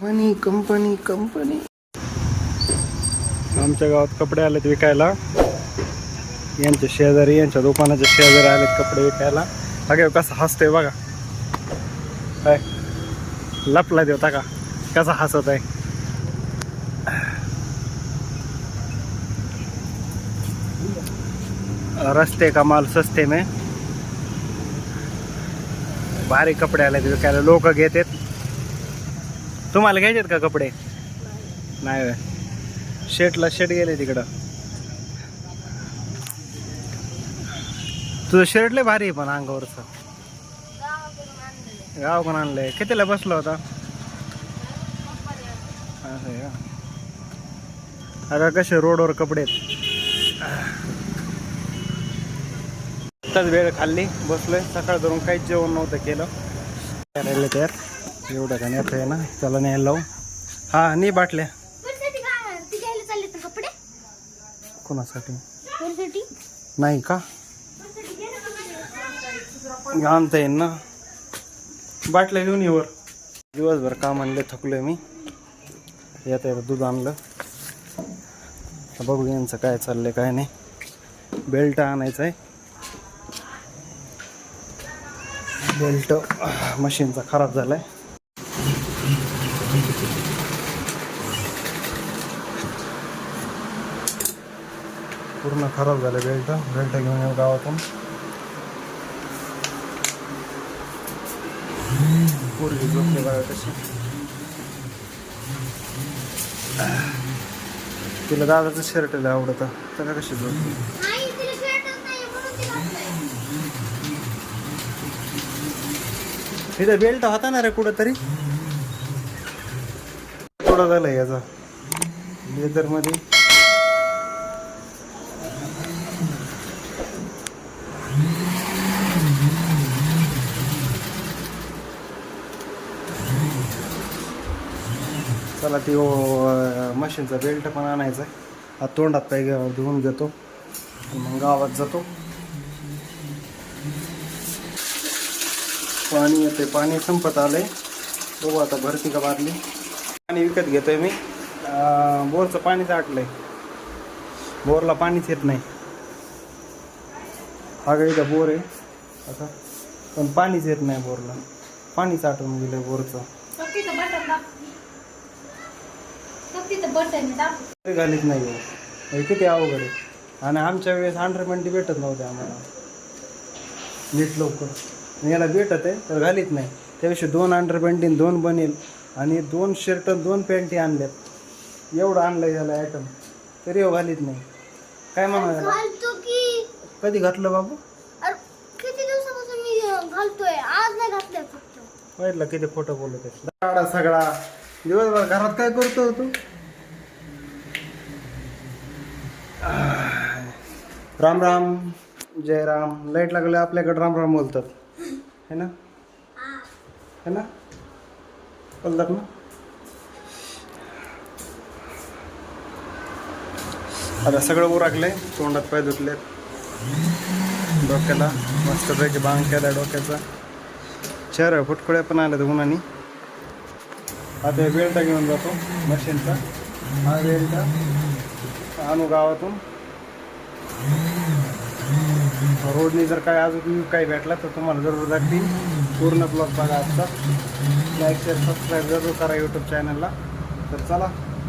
Company आमच्या गावात कपडे आलेत विकायला. यांच्या शेजारी, यांच्या दुकानाच्या शेजारी आलेत कपडे विकायला. बघा कसा हसतोय बघा. काय लपला देवता का कसा हसत आहे. रस्ते का माल सस्ते में. भारी कपडे आलेत विकायला. लोक घेतात. तुम्हाला घ्यायचेत का कपडे? नाही. शेटला शेट गेले तिकडं. तुझं शर्ट लय भारी आहे पण अंगावरचं. गावाकडून आणलंय. कितीला बसला होता? असं आहे का? अगं कसे रोडवर कपडे आहेत. आत्ताच वेळ खाल्ली बसलोय. सकाळ धरून काहीच जेवण नव्हतं केलं. राहिलं तर एवढं का नेत आहे ना, त्याला न्यायला लावू. हा नाही बाटल्या. कोणासाठी? नाही का आणता येईल ना. बाटल्या घेऊन ये वर. दिवसभर काम आणले, थकलोय मी. येता येतं दूध आणलं. बघू यांचं काय चाललंय काय नाही. बेल्ट आणायचं आहे. बेल्ट मशीनचा खराब झालाय. पूर्ण खराब झालं बेल्ट. बेल्ट घेऊन येऊ गावातून. पूर्वी झोपले बघा कशी. तिला दादाचं शर्ट लय आवडतं. त्याला कशी झोपली. इथं बेल्ट होता ना रे कुठंतरी. थोडा झाला याचा लेदर मध्ये. चला ती मशीनचा बेल्ट पण आणायचा आहे. हा तोंडात पाय धुवून घेतो मग गावात जातो. पाणी येते. पाणी संपत आलंय. बघू आता भरती का बादली. पाणी विकत घेतोय मी. बोरचं पाणीच आटलंय. बोरला पाणीच येत नाही. हा का इथं बोर आहे आता पण पाणीच येत नाही बोरला. पाणीच आटून गेलंय बोरचं. घालीत नाही. किती अवघड आहे. आणि आमच्या वेळेस अंडरपॅन्टी भेटत नव्हते आम्हाला नीट लवकर. याला भेटत आहे तर घालीत नाही. त्याविषयी 2 अंडरपॅन्टी, 2 बनेल आणि 2 शर्ट, 2 पॅन्टी आणल्यात. एवढं आणलं याला आयटम तरी घालीत नाही. काय म्हणायला. कधी घातलं बाबू? किती दिवसापासून मी घालतोय. आज नाही घातलंय फक्त. पाहिलं किती खोटं बोलत आहे. दाडा सगळा दिवसभर घरात काय करतो तू? राम राम जय राम. लाईट लागले आपल्याकडे राम राम बोलतात है ना. है ना बोलतात ना. आता सगळं उराकलंय. तोंडात पाय धुतलेत. डोक्याला मस्तपैकी बांग केला डोक्याचा. चेहरा फुटकुळ्या पण आल्या तर उन्हाने. आता बेल्ट घेऊन जातो मशीनचा. हा बेल्ट आणू गावातून. रोडनी जर काय अजून काही भेटला तर तुम्हाला जरूर दाखवीन. पूर्ण ब्लॉग बघा आजचा. लाईक शेअर सबस्क्राईब जरूर करा यूट्यूब चॅनलला. तर चला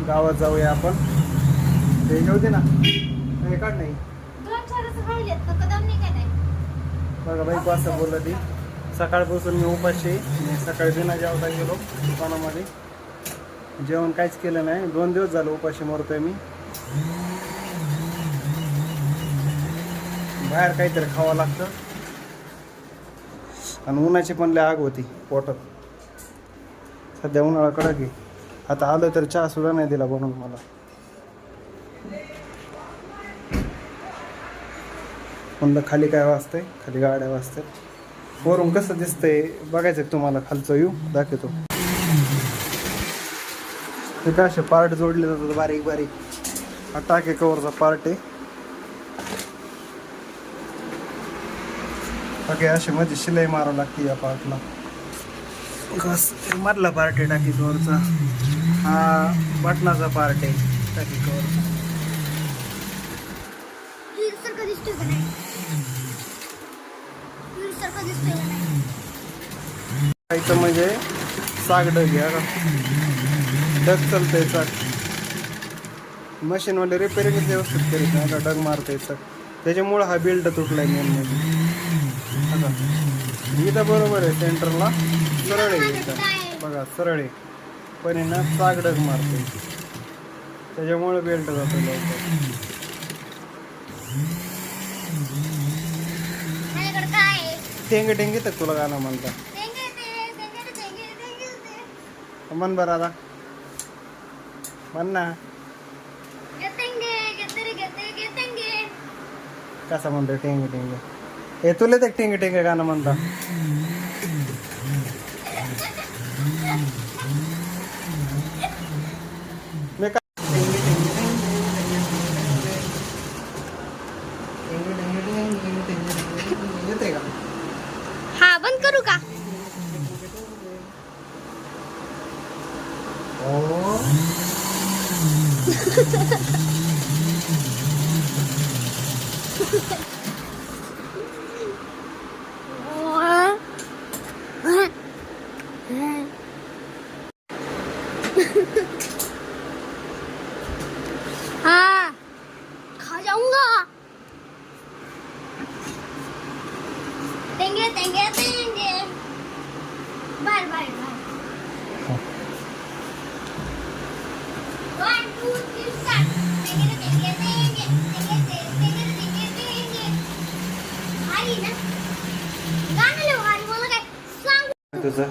गावात जाऊया आपण. ते घेऊ दे ना. हे काढ नाही बघा बाईक असं बोललं ती. सकाळपासून मी उपाशी. मी सकाळी बिना जेवता गेलो दुकानामध्ये. जेवण काहीच केलं नाही. 2 दिवस झालं उपाशी मरतोय मी. बाहेर काहीतरी खावं लागतं. आणि उन्हाची पण लय आग होती पोटात. सध्या उन्हाळा कडक आहे. आता आलो तर चहा सुद्धा नाही दिला बनवून मला. म्हणलं खाली काय वाजतंय. खाली गाड्या वाजतात. वरून कसं दिसतंय बघायचं तुम्हाला. खालचं व्ह्यू दाखवतो. हे काय असे पार्ट जोडले जातात बारीक बारीक. हा टाके कवरचा पार्ट आहे. ओके अशी मध्ये शिलाई मारावं लागते या पार्टला. घस मधला पार्ट आहे टाकी कवरचा, हा बटनाचा पार्ट आहे टाकी कवरचा. सारखं दिसतोय का नाही? सारखं दिसतोय का नाही? खायचं म्हणजे साग डग घ्या का, डग चालतंय चाक. मशीनवाले रिपेअरिंग व्यवस्थित करीत नाही का, डग मारतंय चाक, त्याच्यामुळं हा बेल्ट तुटलाय मेन म्हणजे. इथं बरोबर आहे, सेंटरला सरळ आहे इथं बघा, सरळ आहे, पण आहे ना चाक डग मारतंय, त्याच्यामुळं बेल्ट जातो लवकर. माझ्याकडे काय आहे? टेंगे टेंगे तर तुला गाणं म्हणता म्हण बरं आता, म्हण ना. कसं म्हणतो टेंगे टेंगे? हे तुला ते टेंगे टेंगे गाणं म्हणता. मी का येते का? हा बंद करू का? हाँ खा जाऊंगा. तेंगे तेंगे तेंगे बार बार बार. 1 2 3 4 तेंगे तेंगे तेंगे तेंगे तेंगे तेंगे. आई ना गाणं लिहू आणि मला काय सांग. तुझं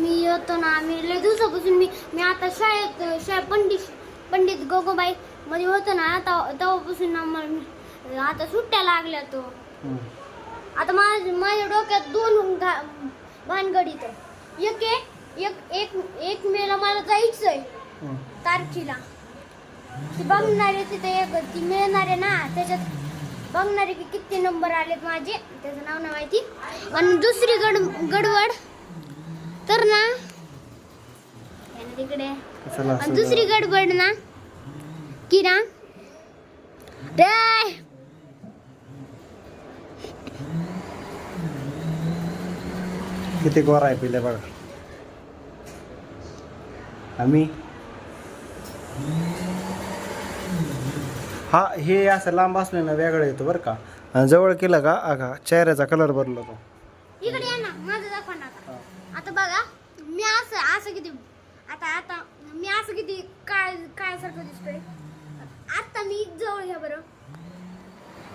मी येतो ना, मी लय दिवसापासून मी आता शाळेत पंडित गोगोबाई मध्ये होतो ना, तेव्हापासून ना मला आता सुट्ट्या लागल्या. तो आता माझ्या डोक्यात दोन भानगडीत. एक मेला मला जायचंय तारखीला, ती बघणारे तिथे एक ती मिळणार आहे ना, त्याच्यात बघणारे की किती नंबर आलेत माझे, त्याचं नाव नाही माहिती. आणि दुसरी गडबड तर ना तिकडे, आणि दुसरी गडबड ना की ना रे किती गोरा आहे पिले बघा. आम्ही हा हे असं लांब असलं ना वेगळं येतो बरं का, आणि जवळ केलं का आगा चेहऱ्याचा कलर बदलतो. इकडे या ना, माझं दाखवा ना आता. आता बघा मी असं किती आता मी असं किती काय सारखं दिसतोय. आता मी जवळ घ्या बरं,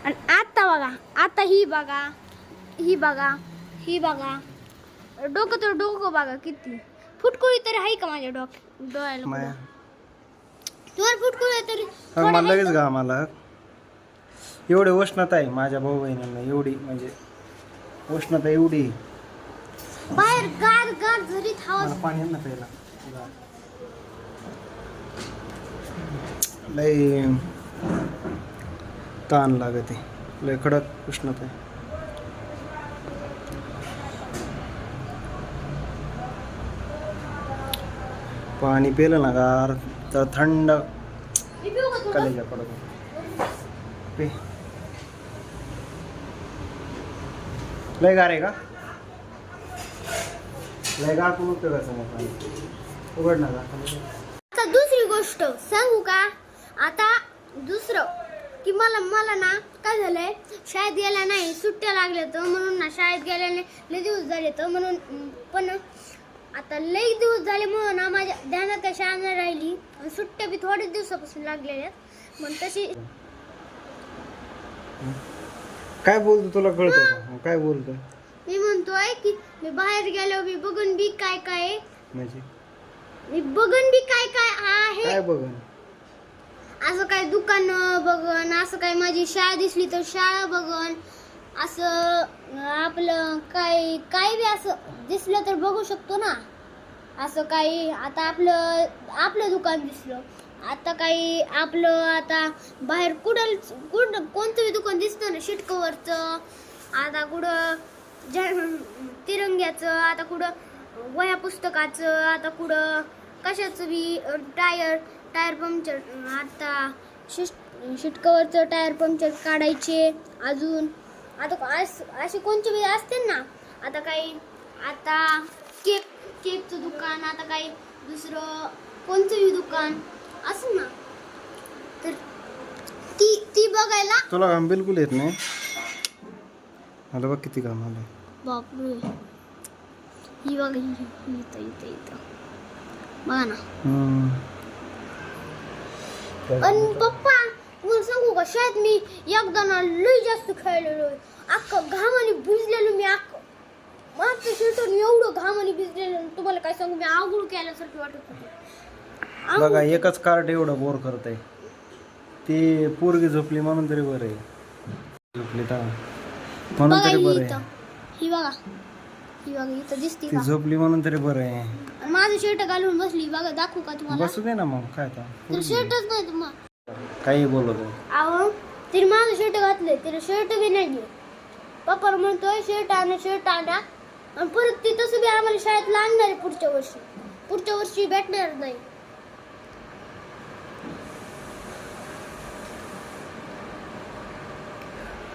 आणि आता बघा, आता ही बघा डोकं तर डोकं बघा किती फुटकुळी तरी आहे का माझ्या डोळ्याला. माया तुवर फुटकुळी तरी मला लगेच गा, मला एवढी उष्णता आहे माझ्या भाऊ बहिणींना, एवढी म्हणजे उष्णता एवढी. बाहेर गार झरीत हवा. मला पाणी ना प्यायला, लय ताण लागते, लय कडक उष्णता आहे. पाणी पिलं ना गार तर थंड कलेजा पडतो. पे लय गार आहे का? लय गार पण उपयोगाचं नाही पाणी, उघडणार. आता दुसरी गोष्ट सांगू का? आता दुसरं की मला ना काय झालंय, शाळेत गेला नाही, सुट्ट्या लागल्या तर म्हणून ना, शाळेत गेल्याने लय दिवस झाले तर म्हणून. पण आता लई दिवस झाले म्हणून ना माझ्या ध्यानात काय शाळा नाही राहिली, सुट्ट्या बी थोड्याच दिवसापासून लागलेल्या. मग तशी काय बोलतो तुला कळतं का? काय बोलतो मी म्हणतोय की मी बाहेर गेलो, मी बघून बी काय काय म्हणजे मी बघून बी काय काय आहे, काय बघन, असं काय दुकान बघन, असं काय माझी शाळा दिसली तर शाळा बघन, असं आपलं काय बी असं दिसलं तर बघू शकतो ना. असं काही आता आपलं दुकान दिसलं, आता काही आपलं आता बाहेर कुठं कोणतं दुकान दिसतं ना, शिटकवरचं, आता कुठं तिरंग्याचं, आता कुठं वह्या पुस्तकाचं आता कुठं कशाचं बी टायर पंक्चर आता सीट कवरचं टायर पंक्चर काढायचे. अजून आता असे कोणते बी असते ना. आता काही आता केकचं दुकान, आता काही दुसरं कोणतं बी दुकान असं ना, तर ती बघायला. तुला काम बिलकुल येत नाही. मला बघ किती काम आलं. बापरे, ही बघ इथं बघा ना. आणि पप्पा मला सांगू का, शाळेत मी एकदा ना लई जास्त खेळलेलो. अख्खं घामाने भिजलेलो मी. मागच्या शर्टून एवढं घामाने भिजलेलो, तुम्हाला काय सांगू, मी आंघोळ केल्यासारखी वाटत होती. बघा एकच कार्ड एवढं बोर करत आहे. ती पोरगी झोपली म्हणून तरी बरं आहे. झोपली तर म्हणून बघा तरी बरं इथं, आहे. ही बघा इथं दिसते ती का. झोपली म्हणून तरी बरं आहे. आणि माझं शर्ट घालून बसली बघा, दाखवू का तुम्हाला. बसू दे ना मग, काय तर शर्टच नाही तुम्हाला. काही बोलत आहे. अहो तिने माझं शर्ट घातलंय, तिला शर्ट बी नाही. पप्पा म्हणतोय शर्ट आणा आणि परत ती तसं बी आम्हाला शाळेत आणणार आहे पुढच्या वर्षी भेटणार नाही.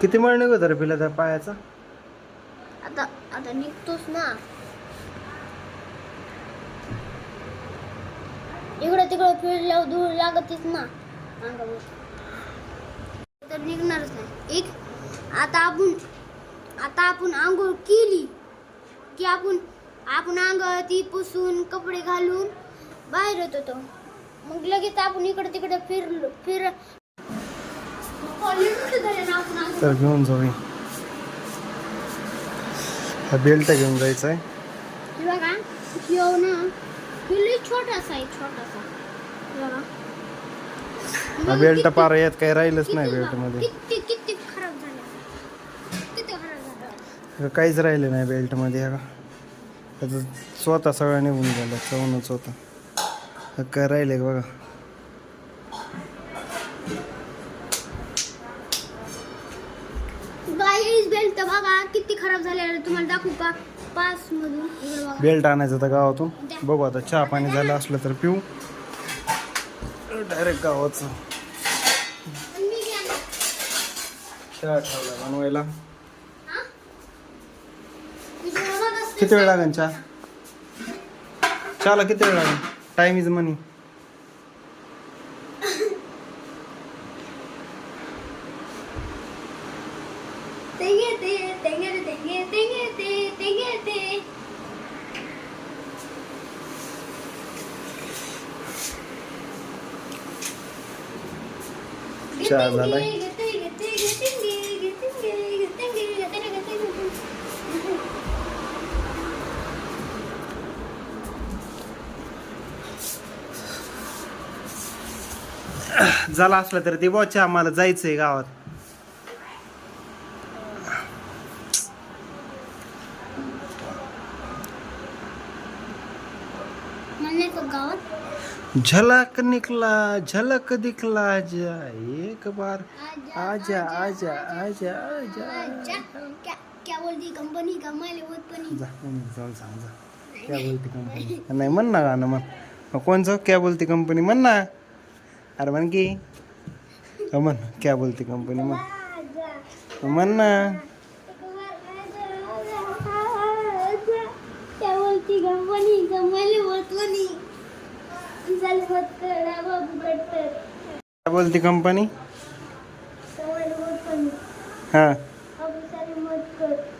किती मळ निघत रे पिला त्या पायाचा. आता निघतोच ना. इकडं तिकडं फिरल्यावर धूळ लागतच ना अंगावर, तर निघणारच नाही. आता आपण आंघोळ केली की आपण अंगावर ती पुसून कपडे घालून बाहेर येत होतो. मग लगेच आपण इकडे तिकडे फिर तर घेऊन जाऊ. हा बेल्ट घेऊन जायचा आहे. बघा ह्यो ना लई छोटासा आहे. बघा हा बेल्ट पार यात काही राहिलंच नाही. बेल्ट मध्ये किती खराब झालं. काहीच राहिलं नाही बेल्ट मध्ये. हा त्याचं स्वतः सगळं निघून गेलं. चवनच होतं. काय राहिले बघा. बेल्ट बघा किती खराब झाले. तुम्हाला दाखवू का पास मधून. बेल्ट आणायचं होतं गावातून. बघू आता चहा पाणी झालं असलं तर पिऊ. डायरेक्ट गावाचं चहा ठेवला बनवायला. किती वेळ लागेल चहा. चहाला किती वेळ लागेल. टाइम इज मनी. चहा झालाय. झाला असलं तर ते बॉच्या आम्हाला जायचंय गावात. झलक निकला झलक दिखला जा एक बार आजा आजा आजा आजा. क्या बोलती कंपनी कमाले बहुत पनी. जाऊन सांग जा. क्या बोलती कंपनी नाही म्हण ना गाणं म्हण. कोणचं क्या बोलती कंपनी म्हण ना. अरे म्हण की म्हण क्या बोलती कंपनी म्हण ना. क्या बोलती कंपनी कमाले बहुत पनी. क्या बोलती कंपनी. हाँ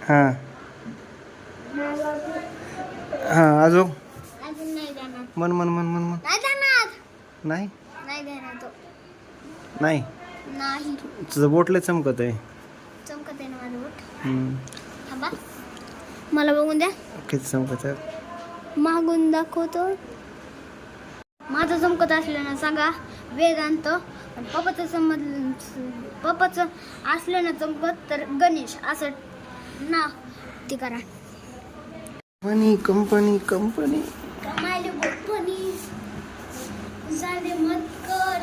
हाँ हाँ अजून मन मन मन मन मन नाही नाही. तुझं बोटले चमकत आहे. चमकत आहे ना माझं बोट. थांबा मला बघून द्या किती चमकत आहे. मागून दाखवतो. माझं चमकत असलं ना सांगा वेदांत. पप्पाचं असलं ना चमकत तर गणेश असं ना ते करा. कंपनी कंपनी कंपनी कमाले कंपनी झाले मत कर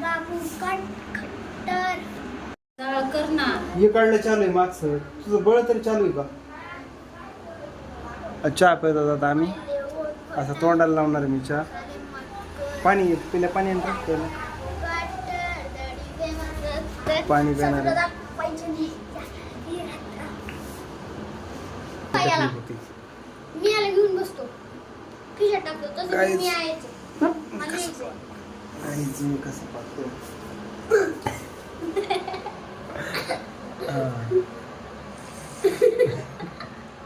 बाबू खट्टर कर ना. हे काढलं चालू आहे मागचं. तुझं बळ तरी चालू आहे का. चहा पित होतात आम्ही. असं तोंडाला लावणार मी चहा. पाणी पिल्या पाणी आणलं पहिलं. पाणी पिणार आहे. होती. मी याला घेऊन बसतो खिशात टाकतो तसं काहीच- मी यायचं मला यायचं. काहीच मी कसं पाहतो.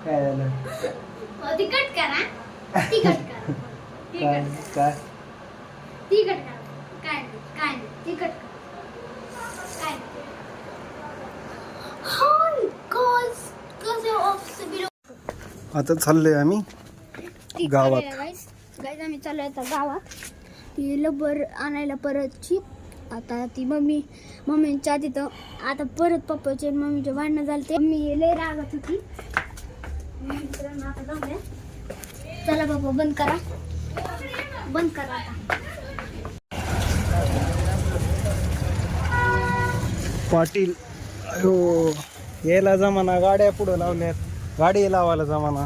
काय झालं? तिकट करा तिकट करा काय काय तिकट करा काय नाही तिकट करा काय हाय गाइस कसे ऑफ बिलो आता चाललोय आम्ही गावात. गाइस आम्ही चाललोय आता गावात ती लबर आणायला परतची. आता ती मम्मीच्या तिथं आता परत पप्पाचे आणि मम्मीचे भांडणं झाले ते मम्मी लय रागत होती. मित्रांनो आता जाऊया. चला बाबा बंद करा आता. पाटील अयो यायला जमाना. गाड्या पुढं लावल्यात. गाडी लावायला जमाना.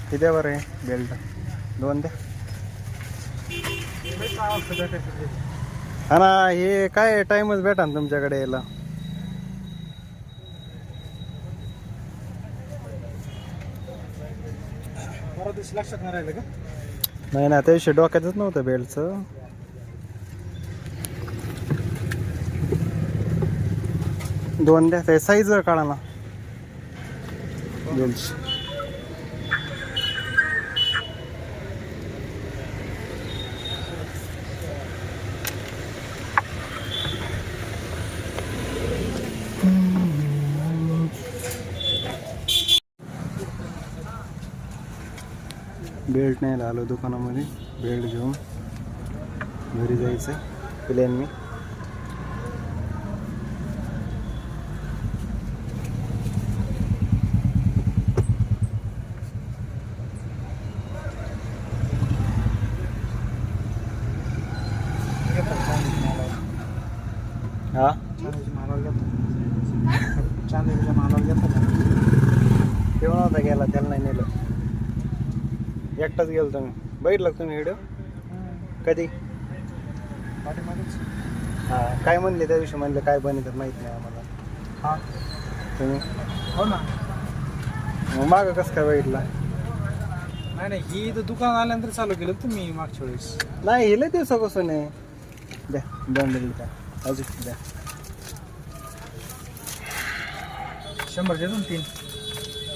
किती बरं आहे बेल्ट 2 द्या. हा ना हे काय टाइमच भेटा ना तुमच्याकडे यायला. लक्षात नाही राहिलं का? नाही ना त्याविषयी डोक्यातच नव्हतं बेल्टचं. दोन द्या. ते साईज काढा ना बेल्टची. बेल्ट नाही आलो दुकानामध्ये. बेल्ट घेऊन घरी जायचं प्लेन मी. हा चांदीच्या मालाला घेतो तेव्हा नव्हता गेला त्याला नाही नेलं. एकटाच गेलो तुम्ही. बघितलं तुम्ही व्हिडिओ कधी? हां काय म्हणले त्या दिवशी? म्हणले काय बनवतात माहीत नाही आम्हाला. हां तुम्ही हो ना. मग मागं कसं काय बघितला? नाही ही तर दुकान आल्यानंतर चालू केलं तुम्ही मागच्या वेळेस. नाही हिला दिवसापासून आहे. द्या 2 दिली का अजून द्या. 100चे 3.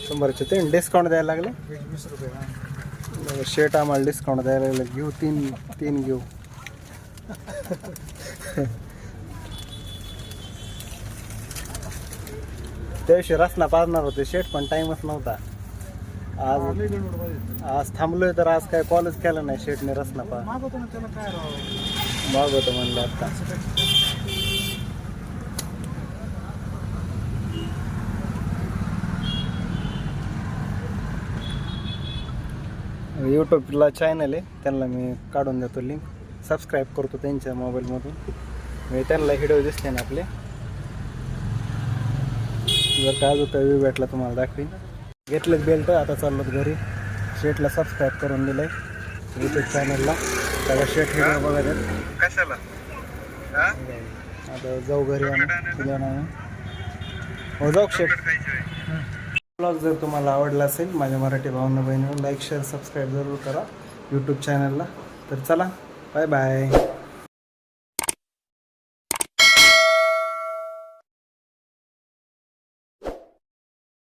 100चे 3 डिस्काउंट द्यायला लागले. 20 रुपये. शेट आम्हाला डिस्काउंट द्यायला लागलं. घेऊ 3 घेऊ. त्याविषयी रसना पाजणार होते शेट पण टाइमच नव्हता. आज थांबलोय तर आज काय कॉलच केलं नाही शेटने. रसना मागवतो ना त्याला काय राव. मागवतो म्हणलं आता. यूट्यूबला चॅनल आहे त्यांना मी काढून देतो लिंक. सबस्क्राईब करतो त्यांच्या मोबाईलमधून. मी त्यांना व्हिडिओ दिसते ना आपले. जर का अजून काही व्ह्यू भेटला तुम्हाला दाखवीन. घेतलं बेल्ट. आता चाललो घरी. शेटला सबस्क्राईब करून दिलंय यूट्यूब चॅनलला. त्याला शेट व्हिडिओ बघायला कशाला. आता जाऊ घरी आम्ही. हो जाऊ शेट. ब्लॉग जर तुम्हाला आवडला असेल माझ्या मराठी भावना बहिणीवर लाईक शेअर सबस्क्राईब जरूर करा यूट्यूब चॅनलला. तर चला बाय बाय.